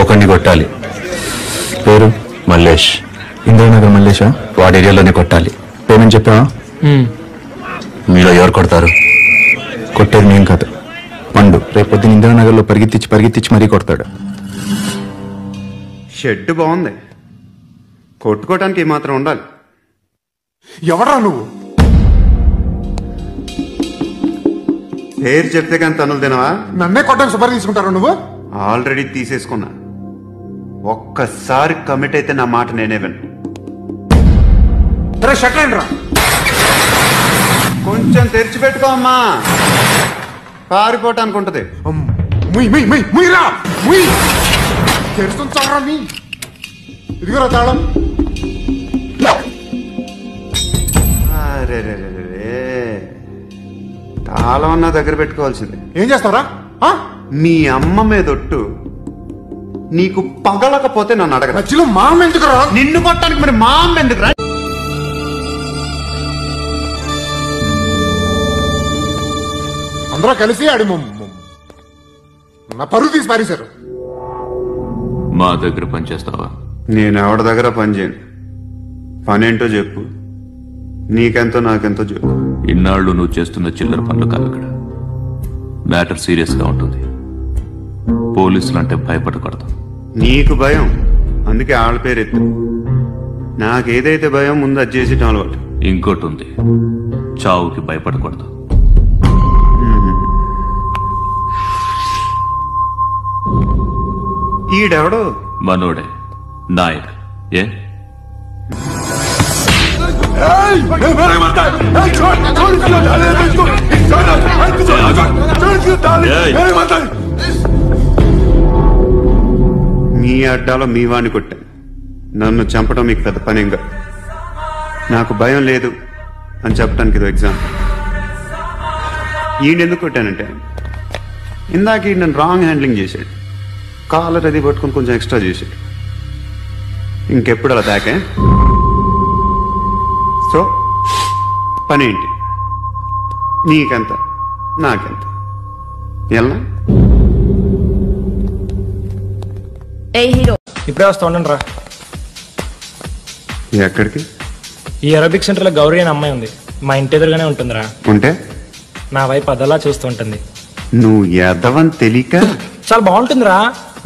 ఒకరిని కొట్టాలి. పేరు మల్లేష్. ఇంద్రనగర్ మల్లేషా? వాడి ఏరియాలోనే కొట్టాలి. పేమెంట్ చెప్పావా? మీలో ఎవరు కొడతారు? కొట్టేది నేను కాదు, పండు. రేపొద్దున ఇంద్రనగర్లో పరిగెత్తిచ్చి మరీ కొడతాడు. షెడ్ బాగుంది, కొట్టుకోవటానికి ఏమాత్రం ఉండాలి. ఎవరా నువ్వు? పేరు చెప్తే కానీ తనులు తినవా? నన్నే కొట్టడానికి సుపారీ తీసుకుంటారా నువ్వు? ఆల్రెడీ తీసేసుకున్నా. ఒక్కసారి కమిట్ అయితే నా మాట నేనే విను. షట్ అయ్యండి రా. కొంచెం తెరిచిపెట్టుకో అమ్మా, పారిపోవటానికి ఉంటది. తెరుస్తుంటారా నీ? ఇదిగోరా తాళం. అరే తాళం అన్నా దగ్గర పెట్టుకోవాల్సిందే. ఏం చేస్తావరా? మీ అమ్మ మీదొట్టు నీకు పగలకపోతే నన్ను అడగ. మధ్యలో మా అమ్మ ఎందుకురా? నిన్ను కొట్టడానికి మరి మా అమ్మ ఎందుకురా? అందరూ కలిసి ఆడి నా పరువు తీసి పారేశారు. మా దగ్గర పనిచేస్తావా? నేను ఎవరి దగ్గర పని చేయను. పనేంటో చెప్పు, నీకెంతో నాకెంతో చెప్పు. ఇన్నాళ్ళు నువ్వు చేస్తున్న చిల్లర పనులు కాదు ఇక్కడ. మ్యాటర్ సీరియస్ గా ఉంటుంది. పోలీసులు అంటే భయపడకూడదు. నీకు భయం, అందుకే ఆళ్ళ పేరు ఎత్తు. నాకేదైతే భయం ముందు అది చేసేటం అలవాటు. ఇంకోటి ఉంది, చావుకి భయపడకూడదు. ఈడెవడో మనోడే నాయక్. ఏ మీ అడ్డాలో మీ వాణ్ణి కొట్టాను. నన్ను చంపడం మీకు పెద్ద పనేంగా. నాకు భయం లేదు అని చెప్పడానికి ఇది ఎగ్జాంపుల్. ఈయనెందుకు కొట్టానంటే, ఇందాక ఈయన నన్ను రాంగ్ హ్యాండ్లింగ్ చేశాడు. కాలర్ అది పట్టుకుని కొంచెం ఎక్స్ట్రా చేశాడు. ఇంకెప్పుడు అలా తాకే. సో పనేంటి? నీకెంత నాకెంత ఎలా? ఇప్పుడే వస్తా ఉండండి రా. ఎక్కడికి? ఈ అరబిక్ సెంటర్ లో గౌరీ అనే అమ్మాయి ఉంది, మా ఇంటి ఎదురుగానే ఉంటుందిరా. ఉంటే నా వైపు అదలా చూస్తూ ఉంటుంది. నువ్వు ఎదవని తెలియక చాలా బాగుంటుందిరా.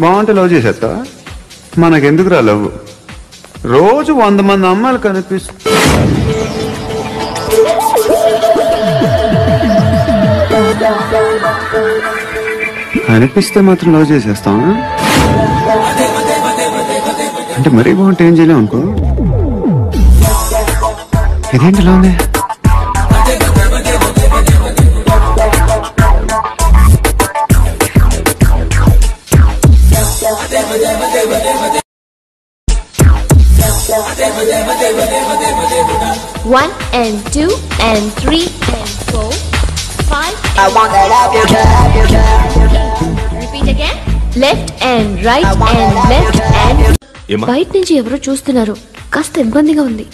బాగుంటే లవ్ చేసేస్తావా? మనకెందుకురా లవ్? రోజు 100 మంది అమ్మాయిలు అనిపిస్తే మాత్రం లవ్ చేసేస్తావా? అంటే మరీ బాగుంటే ఏం చేయలేము అనుకో. ఇదేంటి ఇలా ఉంది? One and two and three and four, five. I want that up your Repeat again. Left and right and left and. బయట నుంచి ఎవరో చూస్తున్నారు, కాస్త ఇబ్బందిగా ఉంది.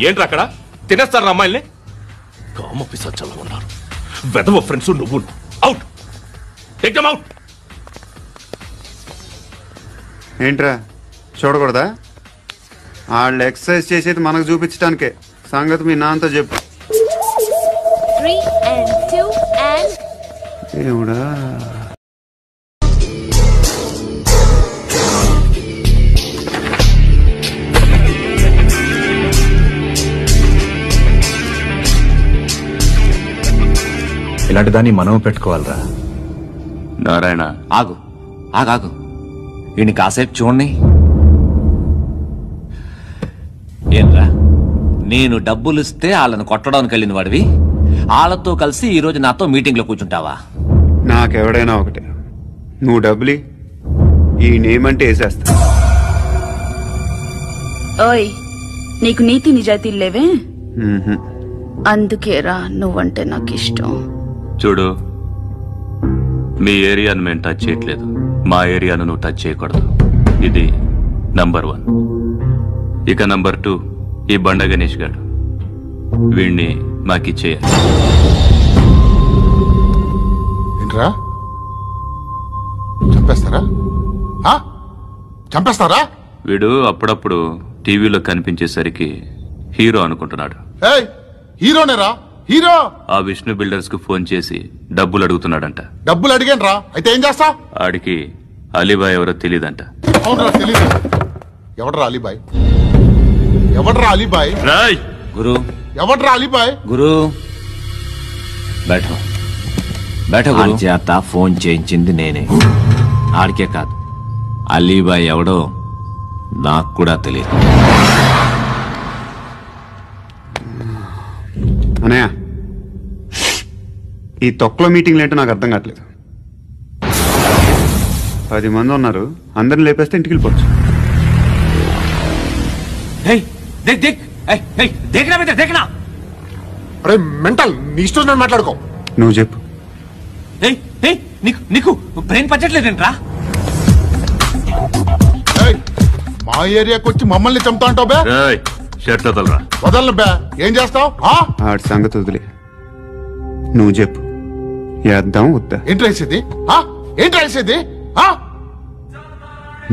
ఏంట్రా అక్కడ తినేస్తారు అమ్మాయిల్ని? కామ పిశాచాలు ఉన్నారు. వెదవ ఫ్రెండ్స్ నువ్వు. Out, take them out. ఏంట్రా చూడకూడదా? వాళ్ళు ఎక్సర్సైజ్ చేసేది మనకు చూపించడానికే. సంగతి మీ నాన్నతో చెప్పు. 3 and 2 and. ఏముడా ఇలాంటి దాన్ని మనం పెట్టుకోవాలరా. నారాయణ ఆగు ఆగాగు, ఈయన కాసేపు చూడండి. ఏంరా, నేను డబ్బులు ఇస్తే వాళ్ళని కొట్టడానికి వెళ్ళిన వాడివి, వాళ్ళతో కలిసి ఈరోజు నాతో మీటింగ్ లో కూర్చుంటావా? నాకెవడైనా ఒకటే. నువ్వు డబ్బులి, ఈ నేమంటే వేసేస్తా. ఓయ్, నీకు నీతి నిజాయితీలు లేవే, అందుకేరా నువ్వంటే నాకు ఇష్టం. చూడు, మీ ఏరియాను మేము టచ్ చేయట్లేదు, మా ఏరియాను నువ్వు టచ్ చేయకూడదు. ఇది నంబర్ 1. ఇక నంబర్ 2, ఈ బండ గణేష్ గారు, వీణ్ణి మాకిచ్చేయాలి. ఏంట్రా చంపేస్తారా చంపేస్తారా? వీడు అప్పుడప్పుడు టీవీలో కనిపించేసరికి హీరో అనుకుంటున్నాడు. హీరోనేరా హీరో. ఆ విష్ణు బిల్డర్స్ కు ఫోన్ చేసి డబ్బులు అడుగుతున్నాడంట. డబ్బులు అడిగాను రా, అయితే ఏం చేస్తా? ఆడికి అలీబాయ్ ఎవరో తెలీదంట. అవునరా తెలీదు. ఎవడ్రా అలీబాయ్? ఎవడ్రా అలీబాయ్? గురు ఎవడ్రా అలీబాయ్? గురు బెఠో బెఠో గురు చేత ఫోన్ చేయించింది నేనే. ఆడికే కాదు, అలీబాయ్ ఎవడో నాకు కూడా తెలియదు. అనయ్య, ఈ తొక్కలో మీటింగ్లు ఏంటో నాకు అర్థం కావట్లేదు. 10 మంది ఉన్నారు, అందరిని లేపేస్తే ఇంటికి వెళ్ళిపోవచ్చు. అరే మెంటల్, నీ ఇష్టం నేను మాట్లాడుకో. నువ్వు చెప్పు. నీకు బ్రెయిన్ పచ్చట్లేదేంట్రా? మా ఏరియాకి వచ్చి మమ్మల్ని చంపుతా అంటావు బే? షర్ట్ వదలరా. వదలను బే. ఏం చేస్తావు? ఆడి సంగతి వదిలే, నువ్వు చెప్పు. వేద్దాం వద్దా? ఏంటి రాసేది? ఏంటి రాసేది?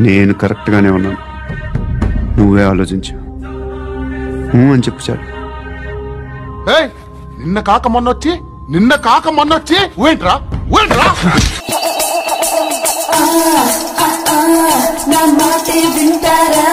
నేను కరెక్ట్ గానే ఉన్నాను, నువ్వే ఆలోచించు అని చెప్పు చాలు. నిన్న కాక మొన్నొచ్చి ఊయంట్రా నా మాట వింటారా?